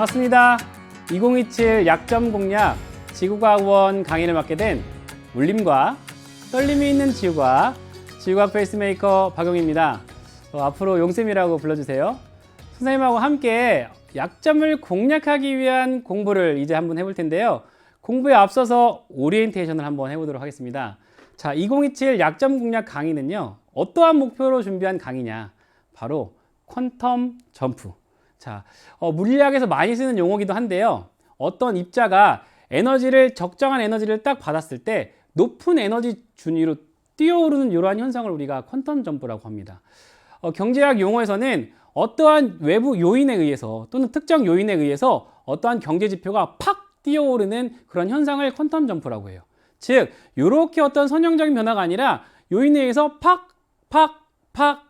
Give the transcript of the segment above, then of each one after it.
반갑습니다. 2027 약점 공략 지구과학원 강의를 맡게 된 울림과 떨림이 있는 지구과학 페이스메이커 박용입니다. 앞으로 용쌤이라고 불러주세요. 선생님하고 함께 약점을 공략하기 위한 공부를 이제 한번 해볼 텐데요. 공부에 앞서서 오리엔테이션을 한번 해보도록 하겠습니다. 자, 2027 약점 공략 강의는요, 어떠한 목표로 준비한 강의냐? 바로 퀀텀 점프. 자, 물리학에서 많이 쓰는 용어기도 한데요. 어떤 입자가 적정한 에너지를 딱 받았을 때 높은 에너지 준위로 뛰어오르는 이러한 현상을 우리가 퀀텀 점프라고 합니다. 경제학 용어에서는 어떠한 외부 요인에 의해서 또는 특정 요인에 의해서 어떠한 경제 지표가 팍 뛰어오르는 그런 현상을 퀀텀 점프라고 해요. 즉, 이렇게 어떤 선형적인 변화가 아니라 요인에 의해서 팍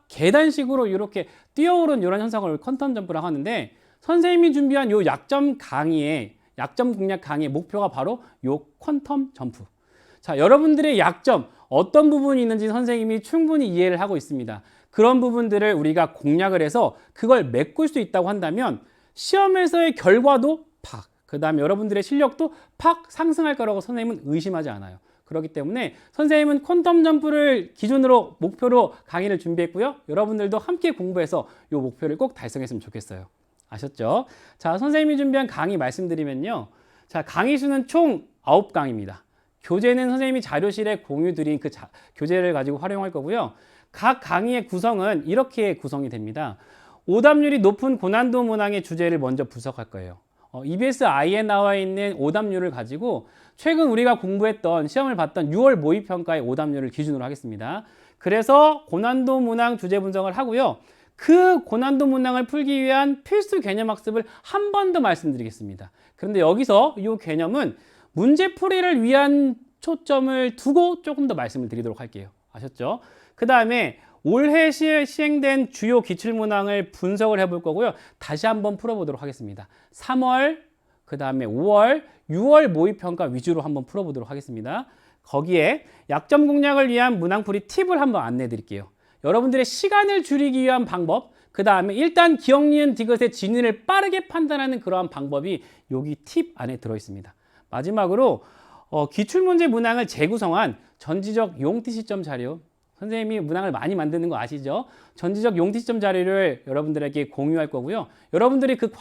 계단식으로 이렇게 뛰어오른 이런 현상을 퀀텀 점프라고 하는데, 선생님이 준비한 요 약점 공략 강의의 목표가 바로 요 퀀텀 점프. 자, 여러분들의 약점 어떤 부분이 있는지 선생님이 충분히 이해를 하고 있습니다. 그런 부분들을 우리가 공략을 해서 그걸 메꿀 수 있다고 한다면 시험에서의 결과도 그 다음에 여러분들의 실력도 팍 상승할 거라고 선생님은 의심하지 않아요. 그렇기 때문에 선생님은 퀀텀 점프를 기준으로 목표로 강의를 준비했고요. 여러분들도 함께 공부해서 이 목표를 꼭 달성했으면 좋겠어요. 아셨죠? 자, 선생님이 준비한 강의 말씀드리면요. 자, 강의 수는 총 9강입니다. 교재는 선생님이 자료실에 공유 드린 그 교재를 가지고 활용할 거고요. 각 강의의 구성은 이렇게 구성이 됩니다. 오답률이 높은 고난도 문항의 주제를 먼저 분석할 거예요. EBS I에 나와 있는 오답률을 가지고 최근 우리가 공부했던 시험을 봤던 6월 모의평가의 오답률을 기준으로 하겠습니다. 그래서 고난도 문항 주제 분석을 하고요. 그 고난도 문항을 풀기 위한 필수 개념 학습을 한 번 더 말씀드리겠습니다. 그런데 여기서 이 개념은 문제풀이를 위한 초점을 두고 조금 더 말씀을 드리도록 할게요. 아셨죠? 그 다음에 올해 시행된 주요 기출문항을 분석을 해볼 거고요. 다시 한번 풀어보도록 하겠습니다. 3월, 그 다음에 5월, 6월 모의평가 위주로 한번 풀어보도록 하겠습니다. 거기에 약점 공략을 위한 문항풀이 팁을 한번 안내해 드릴게요. 여러분들의 시간을 줄이기 위한 방법, 그 다음에 일단 기억, 니은, 디귿의 진위를 빠르게 판단하는 그러한 방법이 여기 팁 안에 들어있습니다. 마지막으로 기출문제 문항을 재구성한 전지적 용티 시점 자료, 선생님이 문항을 많이 만드는 거 아시죠? 전지적 용티 시점 자료를 여러분들에게 공유할 거고요. 여러분들이 그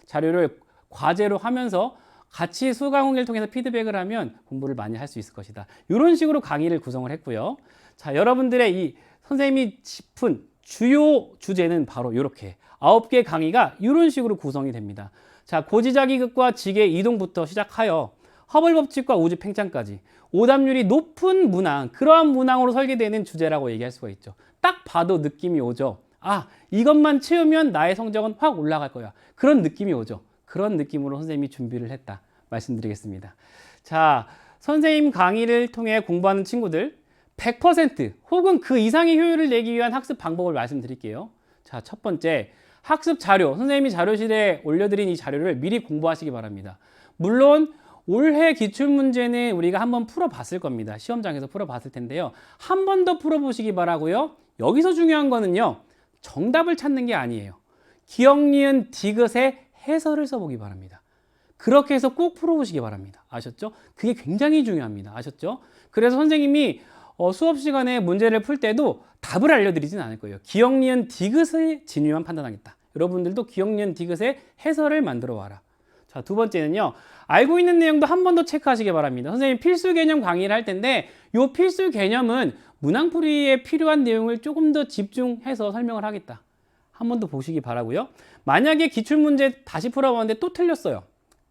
자료를 과제로 하면서 같이 수강후기를 통해서 피드백을 하면 공부를 많이 할 수 있을 것이다. 이런 식으로 강의를 구성을 했고요. 자, 여러분들의 이 선생님이 짚은 주요 주제는 바로 이렇게 9개 강의가 이런 식으로 구성이 됩니다. 자, 고지자기극과 지계 이동부터 시작하여 허블 법칙과 우주 팽창까지 오답률이 높은 문항, 그러한 문항으로 설계되는 주제라고 얘기할 수가 있죠. 딱 봐도 느낌이 오죠. 아, 이것만 채우면 나의 성적은 확 올라갈 거야. 그런 느낌이 오죠. 그런 느낌으로 선생님이 준비를 했다 말씀드리겠습니다. 자, 선생님 강의를 통해 공부하는 친구들 100% 혹은 그 이상의 효율을 내기 위한 학습 방법을 말씀드릴게요. 자, 첫 번째, 학습 자료. 선생님이 자료실에 올려드린 이 자료를 미리 공부하시기 바랍니다. 물론 올해 기출문제는 우리가 한번 풀어봤을 겁니다. 시험장에서 풀어봤을 텐데요. 한 번 더 풀어보시기 바라고요. 여기서 중요한 거는요, 정답을 찾는 게 아니에요. 기억, 니은, 디귿의 해설을 써보기 바랍니다. 그렇게 해서 꼭 풀어보시기 바랍니다. 아셨죠? 그게 굉장히 중요합니다. 아셨죠? 그래서 선생님이 수업 시간에 문제를 풀 때도 답을 알려드리진 않을 거예요. 기억, 니은, 디귿의 진위만 판단하겠다. 여러분들도 기억, 니은, 디귿의 해설을 만들어 와라. 자, 두 번째는요, 알고 있는 내용도 한 번 더 체크하시기 바랍니다. 선생님 필수 개념 강의를 할 텐데 이 필수 개념은 문항풀이에 필요한 내용을 조금 더 집중해서 설명을 하겠다. 한 번 더 보시기 바라고요. 만약에 기출문제 다시 풀어봤는데 또 틀렸어요.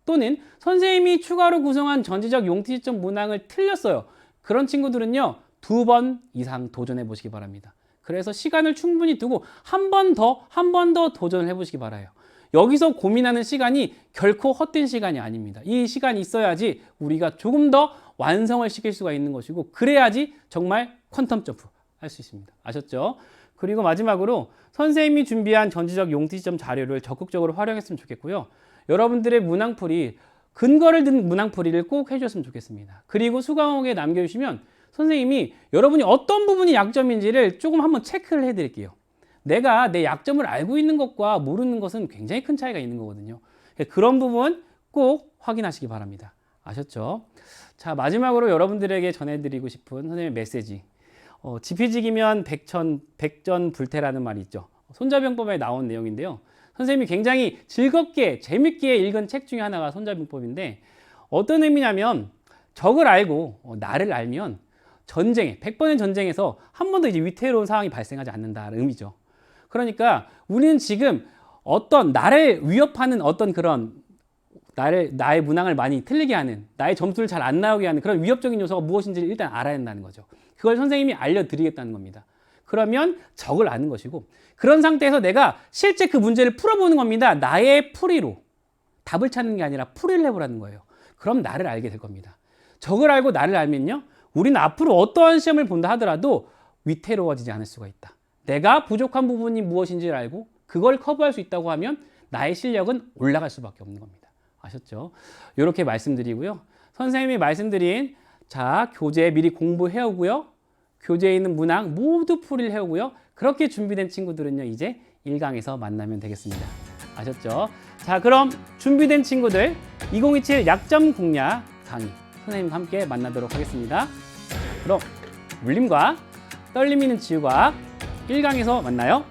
또는 선생님이 추가로 구성한 전지적 용티 시점 문항을 틀렸어요. 그런 친구들은요, 2번 이상 도전해 보시기 바랍니다. 그래서 시간을 충분히 두고 한 번 더 도전을 해보시기 바라요. 여기서 고민하는 시간이 결코 헛된 시간이 아닙니다. 이 시간이 있어야지 우리가 조금 더 완성을 시킬 수가 있는 것이고, 그래야지 정말 퀀텀 점프 할 수 있습니다. 아셨죠? 그리고 마지막으로 선생님이 준비한 전지적 용티 시점 자료를 적극적으로 활용했으면 좋겠고요. 여러분들의 문항풀이, 근거를 든 문항풀이를 꼭 해주셨으면 좋겠습니다. 그리고 수강호에 남겨주시면 선생님이 여러분이 어떤 부분이 약점인지를 조금 한번 체크를 해드릴게요. 내가 내 약점을 알고 있는 것과 모르는 것은 굉장히 큰 차이가 있는 거거든요. 그런 부분 꼭 확인하시기 바랍니다. 아셨죠? 자, 마지막으로 여러분들에게 전해드리고 싶은 선생님의 메시지. 지피지기면 백전불태라는 말이 있죠. 손자병법에 나온 내용인데요. 선생님이 굉장히 즐겁게 재밌게 읽은 책 중에 하나가 손자병법인데 어떤 의미냐면 적을 알고 나를 알면 전쟁에 100번의 전쟁에서 한 번도 이제 위태로운 상황이 발생하지 않는다는 의미죠. 그러니까 우리는 지금 어떤 나를 위협하는 어떤 그런 나의 문항을 많이 틀리게 하는, 나의 점수를 잘 안 나오게 하는 그런 위협적인 요소가 무엇인지를 일단 알아야 한다는 거죠. 그걸 선생님이 알려드리겠다는 겁니다. 그러면 적을 아는 것이고, 그런 상태에서 내가 실제 그 문제를 풀어보는 겁니다. 나의 풀이로. 답을 찾는 게 아니라 풀이를 해보라는 거예요. 그럼 나를 알게 될 겁니다. 적을 알고 나를 알면요, 우리는 앞으로 어떠한 시험을 본다 하더라도 위태로워지지 않을 수가 있다. 내가 부족한 부분이 무엇인지를 알고 그걸 커버할 수 있다고 하면 나의 실력은 올라갈 수밖에 없는 겁니다. 아셨죠? 이렇게 말씀드리고요. 선생님이 말씀드린 교재 미리 공부해 오고요. 교재에 있는 문항 모두 풀이를 해오고요. 그렇게 준비된 친구들은요, 이제 1강에서 만나면 되겠습니다. 아셨죠? 자, 그럼 준비된 친구들 2027 약점 공략 강의 선생님과 함께 만나도록 하겠습니다. 그럼 물림과 떨림 있는 지우과학 1강에서 만나요.